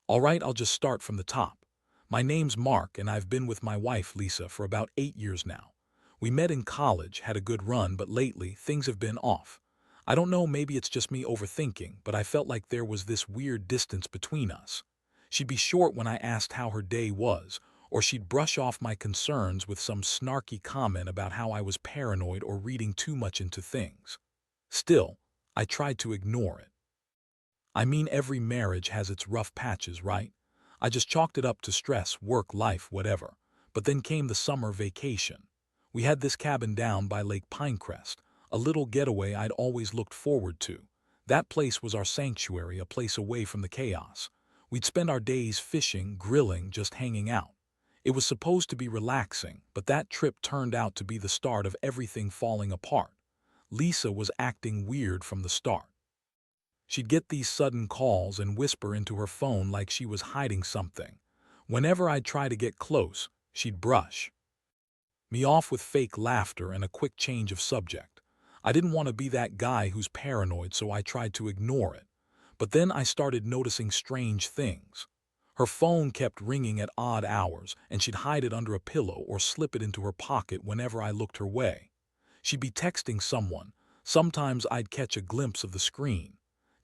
All right, I'll just start from the top. My name's Mark, and I've been with my wife, Lisa, for about 8 years now. We met in college, had a good run, but lately things have been off. I don't know, maybe it's just me overthinking, but I felt like there was this weird distance between us. She'd be short when I asked how her day was, or she'd brush off my concerns with some snarky comment about how I was paranoid or reading too much into things. Still, I tried to ignore it. I mean, every marriage has its rough patches, right? I just chalked it up to stress, work, life, whatever. But then came the summer vacation. We had this cabin down by Lake Pinecrest, a little getaway I'd always looked forward to. That place was our sanctuary, a place away from the chaos. We'd spend our days fishing, grilling, just hanging out. It was supposed to be relaxing, but that trip turned out to be the start of everything falling apart. Lisa was acting weird from the start. She'd get these sudden calls and whisper into her phone like she was hiding something. Whenever I'd try to get close, she'd brush me off with fake laughter and a quick change of subject. I didn't want to be that guy who's paranoid, so I tried to ignore it. But then I started noticing strange things. Her phone kept ringing at odd hours, and she'd hide it under a pillow or slip it into her pocket whenever I looked her way. She'd be texting someone. Sometimes I'd catch a glimpse of the screen.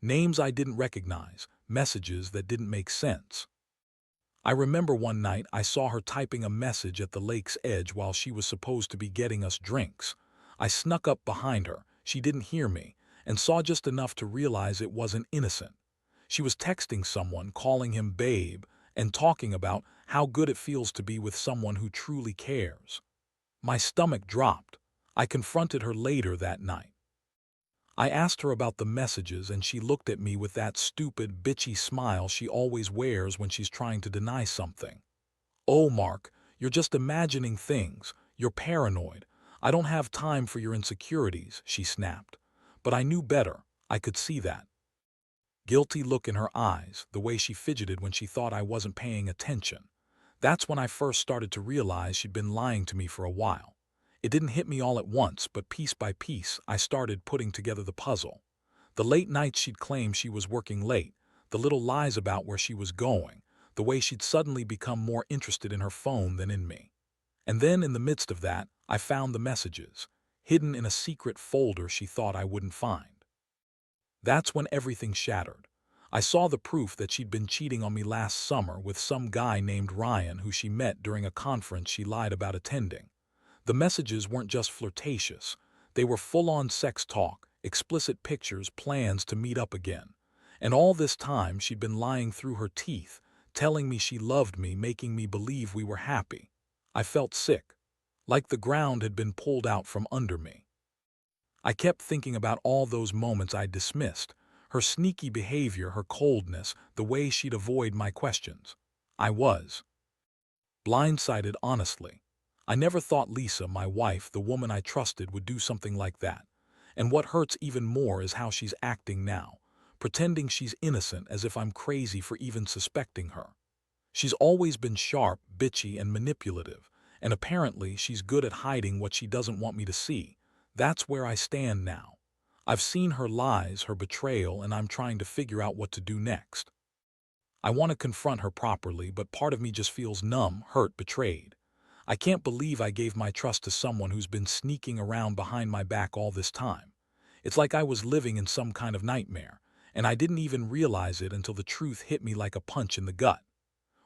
Names I didn't recognize, messages that didn't make sense. I remember one night I saw her typing a message at the lake's edge while she was supposed to be getting us drinks. I snuck up behind her, she didn't hear me, and saw just enough to realize it wasn't innocent. She was texting someone, calling him babe, and talking about how good it feels to be with someone who truly cares. My stomach dropped. I confronted her later that night. I asked her about the messages, and she looked at me with that stupid, bitchy smile she always wears when she's trying to deny something. "Oh, Mark, you're just imagining things. You're paranoid. I don't have time for your insecurities," she snapped. But I knew better. I could see that guilty look in her eyes, the way she fidgeted when she thought I wasn't paying attention. That's when I first started to realize she'd been lying to me for a while. It didn't hit me all at once, but piece by piece, I started putting together the puzzle. The late nights she'd claim she was working late, the little lies about where she was going, the way she'd suddenly become more interested in her phone than in me. And then, in the midst of that, I found the messages, hidden in a secret folder she thought I wouldn't find. That's when everything shattered. I saw the proof that she'd been cheating on me last summer with some guy named Ryan who she met during a conference she lied about attending. The messages weren't just flirtatious. They were full-on sex talk, explicit pictures, plans to meet up again. And all this time she'd been lying through her teeth, telling me she loved me, making me believe we were happy. I felt sick, like the ground had been pulled out from under me. I kept thinking about all those moments I'd dismissed, her sneaky behavior, her coldness, the way she'd avoid my questions. I was blindsided, honestly. I never thought Lisa, my wife, the woman I trusted, would do something like that. And what hurts even more is how she's acting now, pretending she's innocent as if I'm crazy for even suspecting her. She's always been sharp, bitchy, and manipulative, and apparently she's good at hiding what she doesn't want me to see. That's where I stand now. I've seen her lies, her betrayal, and I'm trying to figure out what to do next. I want to confront her properly, but part of me just feels numb, hurt, betrayed. I can't believe I gave my trust to someone who's been sneaking around behind my back all this time. It's like I was living in some kind of nightmare, and I didn't even realize it until the truth hit me like a punch in the gut.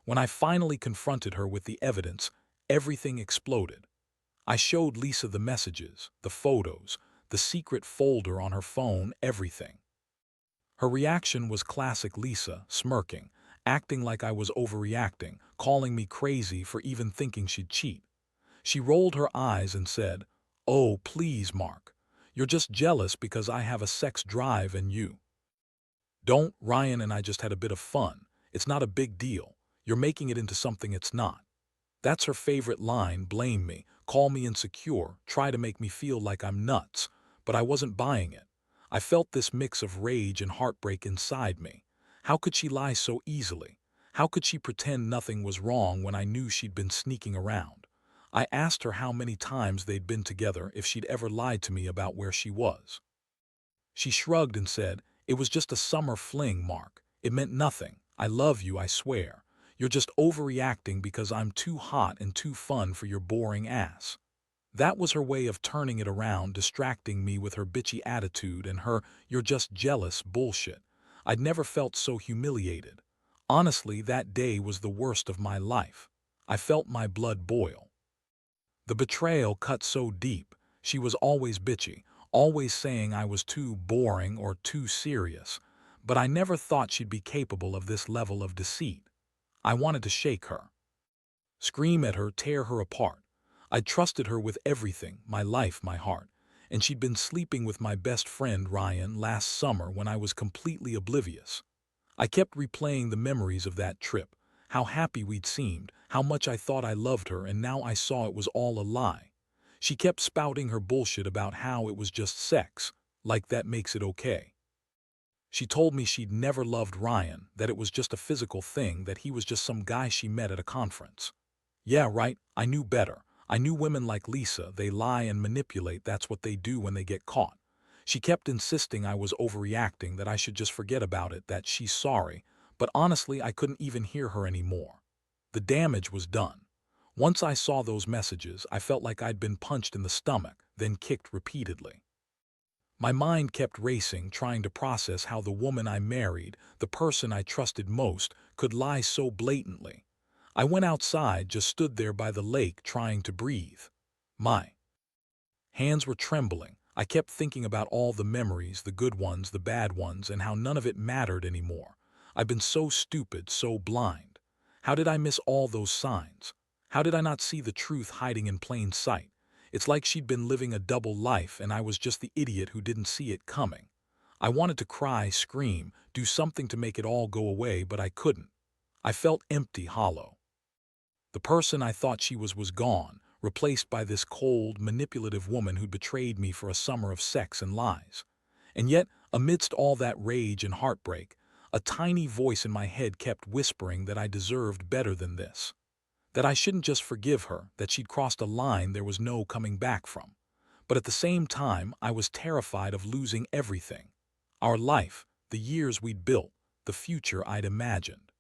When I finally confronted her with the evidence, everything exploded. I showed Lisa the messages, the photos, the secret folder on her phone, everything. Her reaction was classic Lisa, smirking, acting like I was overreacting, calling me crazy for even thinking she'd cheat. She rolled her eyes and said, "Oh, please, Mark. You're just jealous because I have a sex drive and you don't. Ryan and I just had a bit of fun. It's not a big deal. You're making it into something it's not." That's her favorite line, blame me, call me insecure, try to make me feel like I'm nuts. But I wasn't buying it. I felt this mix of rage and heartbreak inside me. How could she lie so easily? How could she pretend nothing was wrong when I knew she'd been sneaking around? I asked her how many times they'd been together, if she'd ever lied to me about where she was. She shrugged and said, "It was just a summer fling, Mark. It meant nothing. I love you, I swear. You're just overreacting because I'm too hot and too fun for your boring ass." That was her way of turning it around, distracting me with her bitchy attitude and her "you're just jealous" bullshit. I'd never felt so humiliated. Honestly, that day was the worst of my life. I felt my blood boil. The betrayal cut so deep. She was always bitchy, always saying I was too boring or too serious. But I never thought she'd be capable of this level of deceit. I wanted to shake her, scream at her, tear her apart. I'd trusted her with everything, my life, my heart. And she'd been sleeping with my best friend Ryan last summer when I was completely oblivious. I kept replaying the memories of that trip, how happy we'd seemed, how much I thought I loved her, and now I saw it was all a lie. She kept spouting her bullshit about how it was just sex, like that makes it okay. She told me she'd never loved Ryan, that it was just a physical thing, that he was just some guy she met at a conference. Yeah, right, I knew better. I knew women like Lisa, they lie and manipulate, that's what they do when they get caught. She kept insisting I was overreacting, that I should just forget about it, that she's sorry, but honestly I couldn't even hear her anymore. The damage was done. Once I saw those messages, I felt like I'd been punched in the stomach, then kicked repeatedly. My mind kept racing, trying to process how the woman I married, the person I trusted most, could lie so blatantly. I went outside, just stood there by the lake trying to breathe. My hands were trembling. I kept thinking about all the memories, the good ones, the bad ones, and how none of it mattered anymore. I've been so stupid, so blind. How did I miss all those signs? How did I not see the truth hiding in plain sight? It's like she'd been living a double life and I was just the idiot who didn't see it coming. I wanted to cry, scream, do something to make it all go away, but I couldn't. I felt empty, hollow. The person I thought she was gone, replaced by this cold, manipulative woman who'd betrayed me for a summer of sex and lies. And yet, amidst all that rage and heartbreak, a tiny voice in my head kept whispering that I deserved better than this. That I shouldn't just forgive her, that she'd crossed a line there was no coming back from. But at the same time, I was terrified of losing everything. Our life, the years we'd built, the future I'd imagined.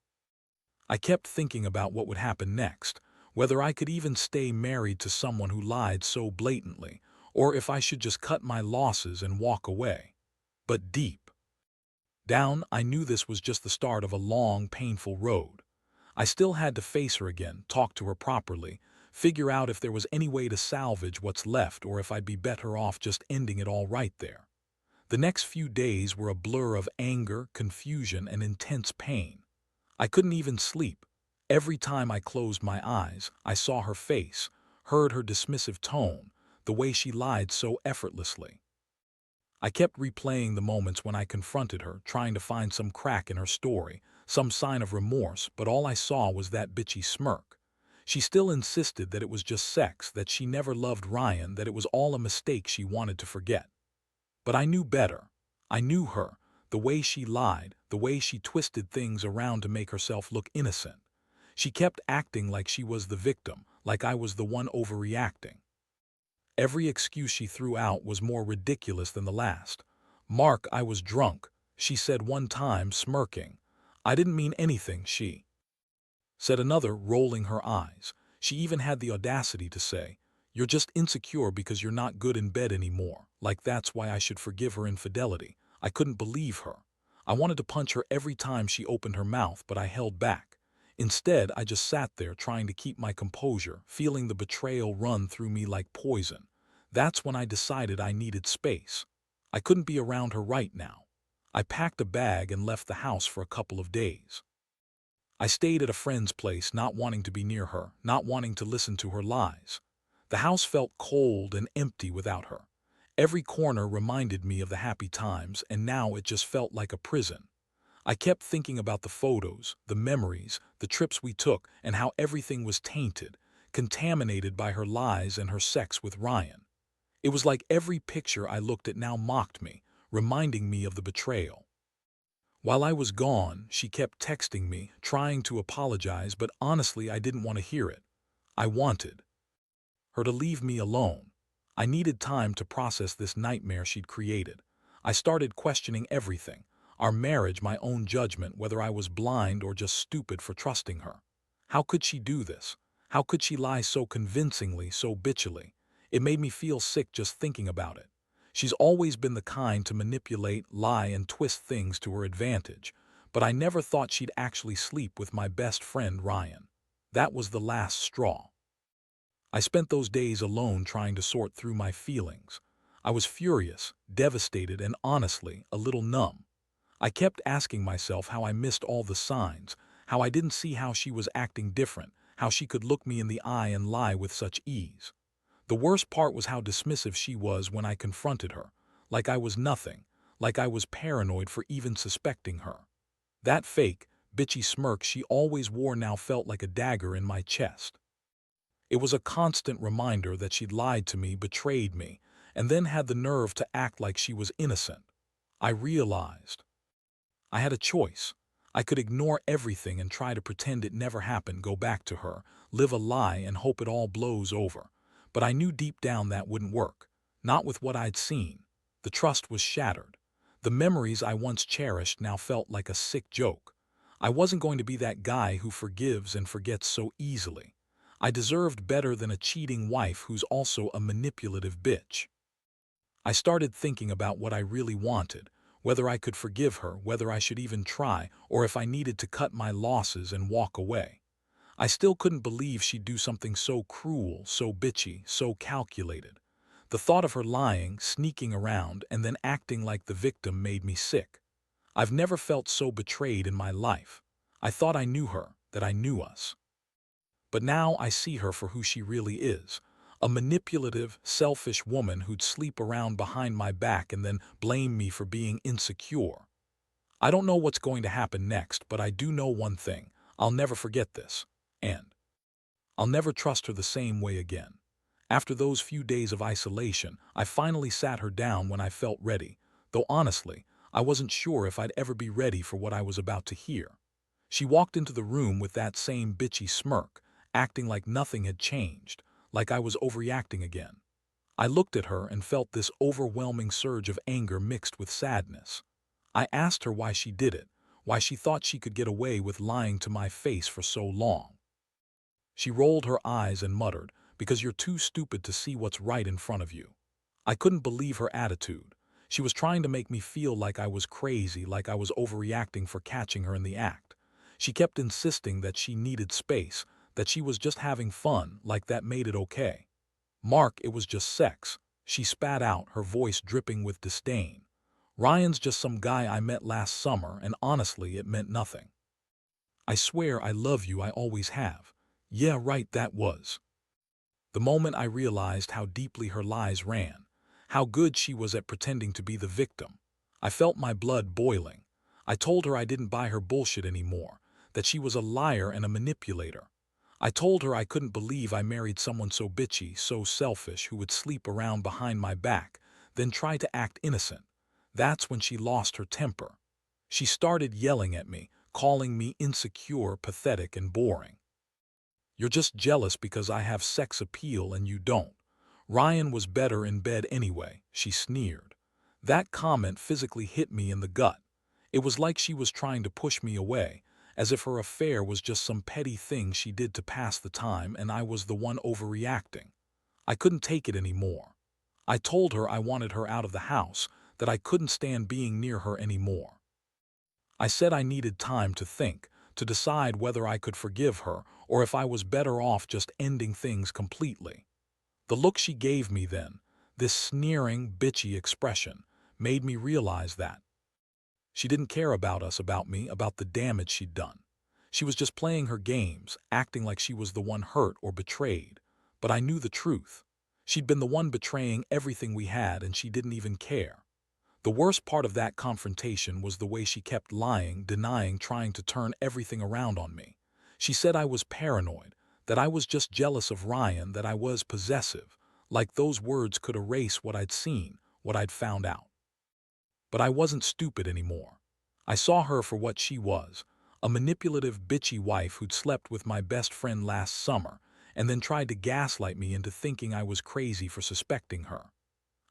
I kept thinking about what would happen next, whether I could even stay married to someone who lied so blatantly, or if I should just cut my losses and walk away. But deep down, I knew this was just the start of a long, painful road. I still had to face her again, talk to her properly, figure out if there was any way to salvage what's left or if I'd be better off just ending it all right there. The next few days were a blur of anger, confusion, and intense pain. I couldn't even sleep. Every time I closed my eyes, I saw her face, heard her dismissive tone, the way she lied so effortlessly. I kept replaying the moments when I confronted her, trying to find some crack in her story, some sign of remorse, but all I saw was that bitchy smirk. She still insisted that it was just sex, that she never loved Ryan, that it was all a mistake she wanted to forget. But I knew better. I knew her, the way she lied, the way she twisted things around to make herself look innocent. She kept acting like she was the victim, like I was the one overreacting. Every excuse she threw out was more ridiculous than the last. "Mark, I was drunk," she said one time, smirking. "I didn't mean anything," she said another, rolling her eyes. She even had the audacity to say, "You're just insecure because you're not good in bed anymore, like that's why I should forgive her infidelity." I couldn't believe her. I wanted to punch her every time she opened her mouth, but I held back. Instead, I just sat there trying to keep my composure, feeling the betrayal run through me like poison. That's when I decided I needed space. I couldn't be around her right now. I packed a bag and left the house for a couple of days. I stayed at a friend's place, not wanting to be near her, not wanting to listen to her lies. The house felt cold and empty without her. Every corner reminded me of the happy times, and now it just felt like a prison. I kept thinking about the photos, the memories, the trips we took, and how everything was tainted, contaminated by her lies and her sex with Ryan. It was like every picture I looked at now mocked me, reminding me of the betrayal. While I was gone, she kept texting me, trying to apologize, but honestly, I didn't want to hear it. I wanted her to leave me alone. I needed time to process this nightmare she'd created. I started questioning everything. Our marriage, my own judgment, whether I was blind or just stupid for trusting her. How could she do this? How could she lie so convincingly, so bitchily? It made me feel sick just thinking about it. She's always been the kind to manipulate, lie, and twist things to her advantage, but I never thought she'd actually sleep with my best friend Ryan. That was the last straw. I spent those days alone trying to sort through my feelings. I was furious, devastated, and honestly, a little numb. I kept asking myself how I missed all the signs, how I didn't see how she was acting different, how she could look me in the eye and lie with such ease. The worst part was how dismissive she was when I confronted her, like I was nothing, like I was paranoid for even suspecting her. That fake, bitchy smirk she always wore now felt like a dagger in my chest. It was a constant reminder that she'd lied to me, betrayed me, and then had the nerve to act like she was innocent. I realized I had a choice. I could ignore everything and try to pretend it never happened, go back to her, live a lie and hope it all blows over. But I knew deep down that wouldn't work. Not with what I'd seen. The trust was shattered. The memories I once cherished now felt like a sick joke. I wasn't going to be that guy who forgives and forgets so easily. I deserved better than a cheating wife who's also a manipulative bitch. I started thinking about what I really wanted, whether I could forgive her, whether I should even try, or if I needed to cut my losses and walk away. I still couldn't believe she'd do something so cruel, so bitchy, so calculated. The thought of her lying, sneaking around, and then acting like the victim made me sick. I've never felt so betrayed in my life. I thought I knew her, that I knew us. But now I see her for who she really is. A manipulative, selfish woman who'd sleep around behind my back and then blame me for being insecure. I don't know what's going to happen next, but I do know one thing. I'll never forget this. And I'll never trust her the same way again. After those few days of isolation, I finally sat her down when I felt ready, though honestly, I wasn't sure if I'd ever be ready for what I was about to hear. She walked into the room with that same bitchy smirk, acting like nothing had changed, like I was overreacting again. I looked at her and felt this overwhelming surge of anger mixed with sadness. I asked her why she did it, why she thought she could get away with lying to my face for so long. She rolled her eyes and muttered, "Because you're too stupid to see what's right in front of you." I couldn't believe her attitude. She was trying to make me feel like I was crazy, like I was overreacting for catching her in the act. She kept insisting that she needed space, that she was just having fun, like that made it okay. "Mark, it was just sex," she spat out, her voice dripping with disdain. "Ryan's just some guy I met last summer, and honestly, it meant nothing. I swear I love you, I always have." Yeah, right, that was. The moment I realized how deeply her lies ran, how good she was at pretending to be the victim, I felt my blood boiling. I told her I didn't buy her bullshit anymore, that she was a liar and a manipulator. I told her I couldn't believe I married someone so bitchy, so selfish, who would sleep around behind my back, then try to act innocent. That's when she lost her temper. She started yelling at me, calling me insecure, pathetic, and boring. "You're just jealous because I have sex appeal and you don't. Ryan was better in bed anyway," she sneered. That comment physically hit me in the gut. It was like she was trying to push me away, as if her affair was just some petty thing she did to pass the time and I was the one overreacting. I couldn't take it anymore. I told her I wanted her out of the house, that I couldn't stand being near her anymore. I said I needed time to think, to decide whether I could forgive her or if I was better off just ending things completely. The look she gave me then, this sneering, bitchy expression, made me realize that she didn't care about us, about me, about the damage she'd done. She was just playing her games, acting like she was the one hurt or betrayed. But I knew the truth. She'd been the one betraying everything we had, and she didn't even care. The worst part of that confrontation was the way she kept lying, denying, trying to turn everything around on me. She said I was paranoid, that I was just jealous of Ryan, that I was possessive, like those words could erase what I'd seen, what I'd found out. But I wasn't stupid anymore. I saw her for what she was, a manipulative, bitchy wife who'd slept with my best friend last summer and then tried to gaslight me into thinking I was crazy for suspecting her.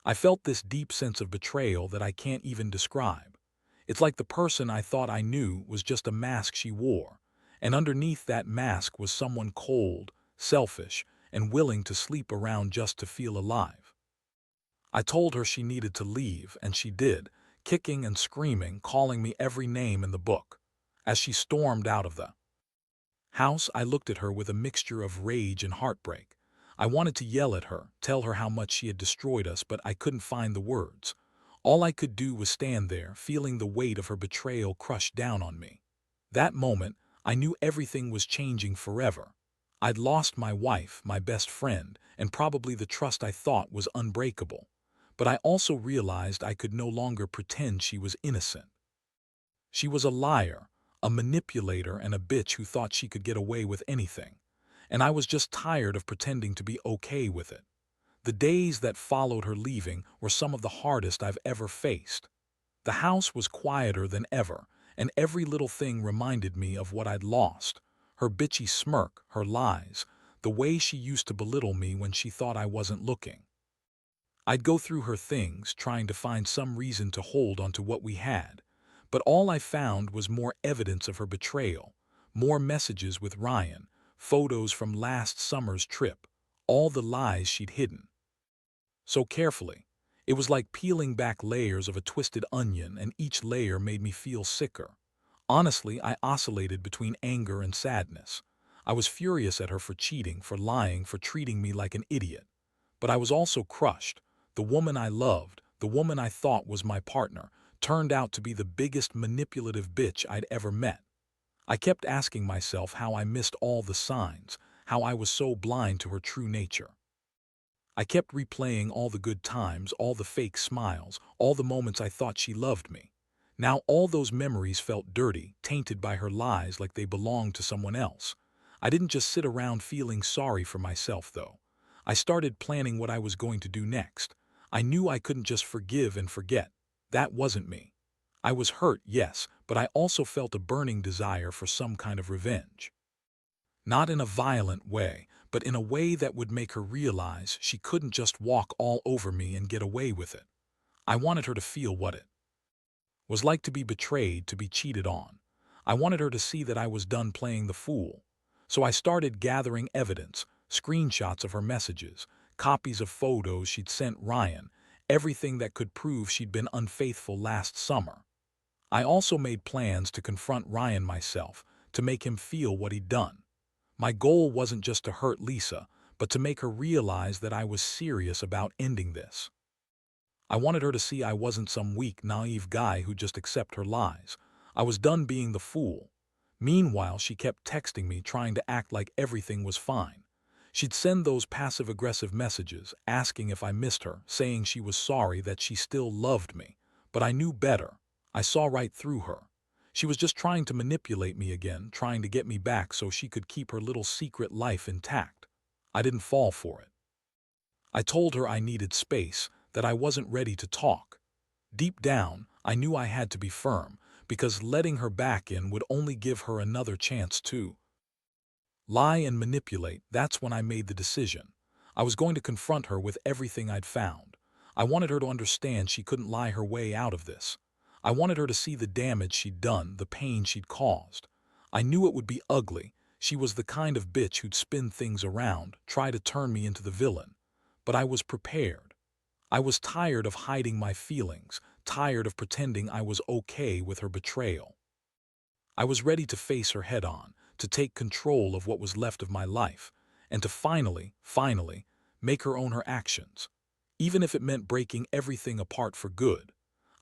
I felt this deep sense of betrayal that I can't even describe. It's like the person I thought I knew was just a mask she wore, and underneath that mask was someone cold, selfish, and willing to sleep around just to feel alive. I told her she needed to leave, and she did, kicking and screaming, calling me every name in the book. As she stormed out of the house, I looked at her with a mixture of rage and heartbreak. I wanted to yell at her, tell her how much she had destroyed us, but I couldn't find the words. All I could do was stand there, feeling the weight of her betrayal crush down on me. That moment, I knew everything was changing forever. I'd lost my wife, my best friend, and probably the trust I thought was unbreakable. But I also realized I could no longer pretend she was innocent. She was a liar, a manipulator, and a bitch who thought she could get away with anything. And I was just tired of pretending to be okay with it. The days that followed her leaving were some of the hardest I've ever faced. The house was quieter than ever, and every little thing reminded me of what I'd lost. Her bitchy smirk, her lies, the way she used to belittle me when she thought I wasn't looking. I'd go through her things, trying to find some reason to hold onto what we had, but all I found was more evidence of her betrayal, more messages with Ryan, photos from last summer's trip, all the lies she'd hidden so carefully. It was like peeling back layers of a twisted onion, and each layer made me feel sicker. Honestly, I oscillated between anger and sadness. I was furious at her for cheating, for lying, for treating me like an idiot. But I was also crushed. The woman I loved, the woman I thought was my partner, turned out to be the biggest manipulative bitch I'd ever met. I kept asking myself how I missed all the signs, how I was so blind to her true nature. I kept replaying all the good times, all the fake smiles, all the moments I thought she loved me. Now all those memories felt dirty, tainted by her lies, like they belonged to someone else. I didn't just sit around feeling sorry for myself, though. I started planning what I was going to do next. I knew I couldn't just forgive and forget. That wasn't me. I was hurt, yes, but I also felt a burning desire for some kind of revenge. Not in a violent way, but in a way that would make her realize she couldn't just walk all over me and get away with it. I wanted her to feel what it was like to be betrayed, to be cheated on. I wanted her to see that I was done playing the fool. So I started gathering evidence, screenshots of her messages, copies of photos she'd sent Ryan, everything that could prove she'd been unfaithful last summer. I also made plans to confront Ryan myself, to make him feel what he'd done. My goal wasn't just to hurt Lisa, but to make her realize that I was serious about ending this. I wanted her to see I wasn't some weak, naive guy who just accept her lies. I was done being the fool. Meanwhile, she kept texting me, trying to act like everything was fine. She'd send those passive-aggressive messages, asking if I missed her, saying she was sorry, that she still loved me. But I knew better. I saw right through her. She was just trying to manipulate me again, trying to get me back so she could keep her little secret life intact. I didn't fall for it. I told her I needed space, that I wasn't ready to talk. Deep down, I knew I had to be firm, because letting her back in would only give her another chance to lie and manipulate. That's when I made the decision. I was going to confront her with everything I'd found. I wanted her to understand she couldn't lie her way out of this. I wanted her to see the damage she'd done, the pain she'd caused. I knew it would be ugly. She was the kind of bitch who'd spin things around, try to turn me into the villain. But I was prepared. I was tired of hiding my feelings, tired of pretending I was okay with her betrayal. I was ready to face her head on, to take control of what was left of my life, and to finally, make her own her actions, even if it meant breaking everything apart for good.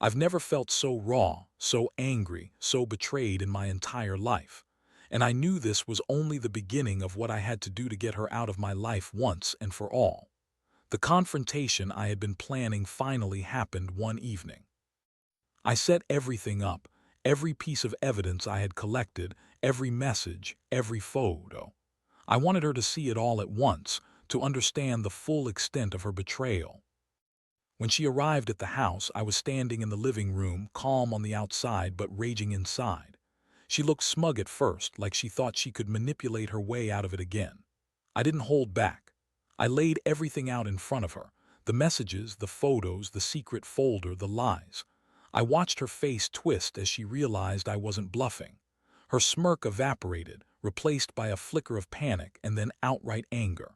I've never felt so raw, so angry, so betrayed in my entire life. And I knew this was only the beginning of what I had to do to get her out of my life once and for all. The confrontation I had been planning finally happened one evening. I set everything up, every piece of evidence I had collected, every message, every photo. I wanted her to see it all at once, to understand the full extent of her betrayal. When she arrived at the house, I was standing in the living room, calm on the outside but raging inside. She looked smug at first, like she thought she could manipulate her way out of it again. I didn't hold back. I laid everything out in front of her, the messages, the photos, the secret folder, the lies. I watched her face twist as she realized I wasn't bluffing. Her smirk evaporated, replaced by a flicker of panic and then outright anger.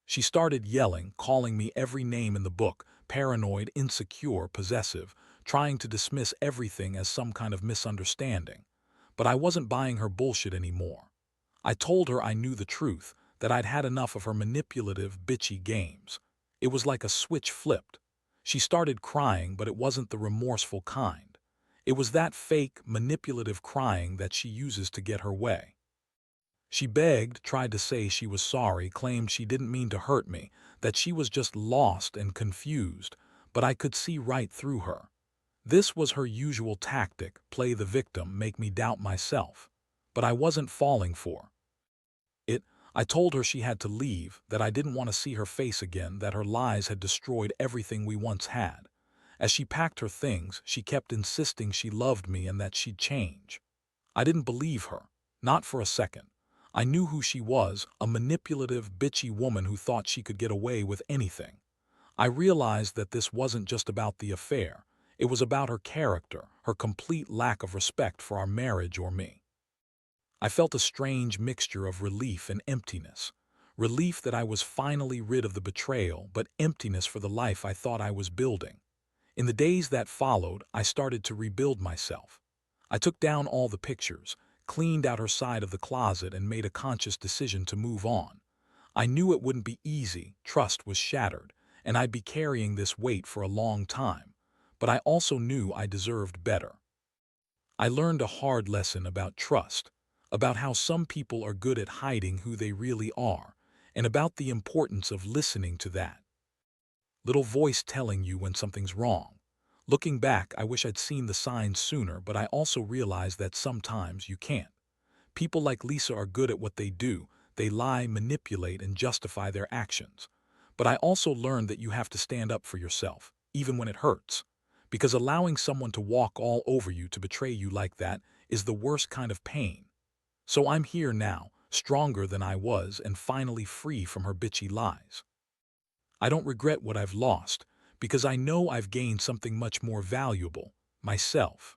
She started yelling, calling me every name in the book, paranoid, insecure, possessive, trying to dismiss everything as some kind of misunderstanding. But I wasn't buying her bullshit anymore. I told her I knew the truth, that I'd had enough of her manipulative, bitchy games. It was like a switch flipped. She started crying, but it wasn't the remorseful kind. It was that fake, manipulative crying that she uses to get her way. She begged, tried to say she was sorry, claimed she didn't mean to hurt me, that she was just lost and confused, but I could see right through her. This was her usual tactic, play the victim, make me doubt myself. But I wasn't falling for it. I told her she had to leave, that I didn't want to see her face again, that her lies had destroyed everything we once had. As she packed her things, she kept insisting she loved me and that she'd change. I didn't believe her, not for a second. I knew who she was, a manipulative, bitchy woman who thought she could get away with anything. I realized that this wasn't just about the affair. It was about her character, her complete lack of respect for our marriage or me. I felt a strange mixture of relief and emptiness. Relief that I was finally rid of the betrayal, but emptiness for the life I thought I was building. In the days that followed, I started to rebuild myself. I took down all the pictures, cleaned out her side of the closet, and made a conscious decision to move on. I knew it wouldn't be easy, trust was shattered, and I'd be carrying this weight for a long time. But I also knew I deserved better. I learned a hard lesson about trust, about how some people are good at hiding who they really are, and about the importance of listening to that little voice telling you when something's wrong. Looking back, I wish I'd seen the signs sooner, but I also realized that sometimes you can't. People like Lisa are good at what they do. They lie, manipulate, and justify their actions. But I also learned that you have to stand up for yourself, even when it hurts. Because allowing someone to walk all over you, to betray you like that, is the worst kind of pain. So I'm here now, stronger than I was and finally free from her bitchy lies. I don't regret what I've lost, because I know I've gained something much more valuable, myself.